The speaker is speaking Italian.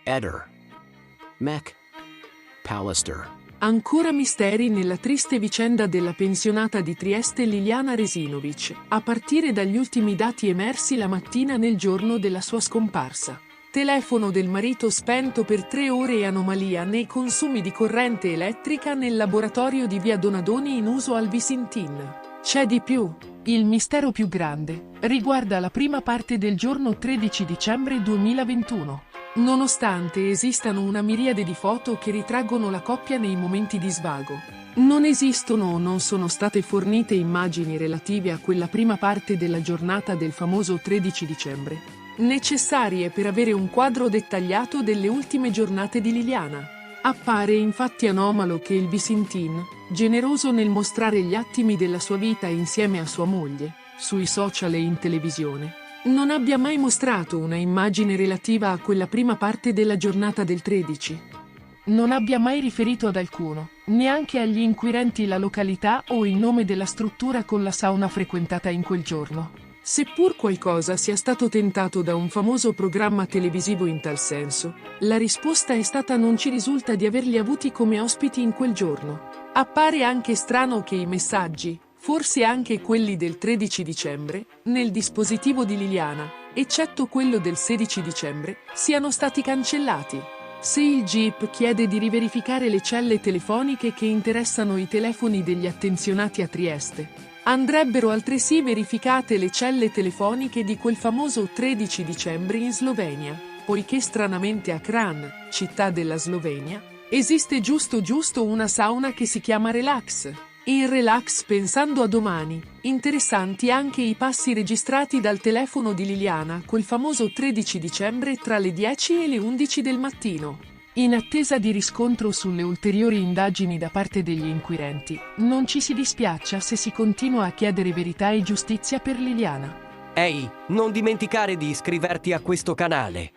Eder. Mac. Pallister. Ancora misteri nella triste vicenda della pensionata di Trieste Liliana Resinovic, a partire dagli ultimi dati emersi la mattina nel giorno della sua scomparsa. Telefono del marito spento per 3 ore e anomalia nei consumi di corrente elettrica nel laboratorio di via Donadoni in uso al Visintin. C'è di più. Il mistero più grande riguarda la prima parte del giorno 13 dicembre 2021. Nonostante esistano una miriade di foto che ritraggono la coppia nei momenti di svago, non esistono o non sono state fornite immagini relative a quella prima parte della giornata del famoso 13 dicembre, necessarie per avere un quadro dettagliato delle ultime giornate di Liliana. Appare infatti anomalo che il Visintin, generoso nel mostrare gli attimi della sua vita insieme a sua moglie, sui social e in televisione, non abbia mai mostrato una immagine relativa a quella prima parte della giornata del 13. Non abbia mai riferito ad alcuno, neanche agli inquirenti, la località o il nome della struttura con la sauna frequentata in quel giorno. Seppur qualcosa sia stato tentato da un famoso programma televisivo in tal senso, la risposta è stata: non ci risulta di averli avuti come ospiti in quel giorno. Appare anche strano che i messaggi, forse anche quelli del 13 dicembre, nel dispositivo di Liliana, eccetto quello del 16 dicembre, siano stati cancellati. Se il GIP chiede di riverificare le celle telefoniche che interessano i telefoni degli attenzionati a Trieste, andrebbero altresì verificate le celle telefoniche di quel famoso 13 dicembre in Slovenia, poiché stranamente a Kranj, città della Slovenia, esiste giusto una sauna che si chiama Relax. In Relax, pensando a domani, interessanti anche i passi registrati dal telefono di Liliana quel famoso 13 dicembre tra le 10 e le 11 del mattino. In attesa di riscontro sulle ulteriori indagini da parte degli inquirenti, non ci si dispiaccia se si continua a chiedere verità e giustizia per Liliana. Ehi, non dimenticare di iscriverti a questo canale.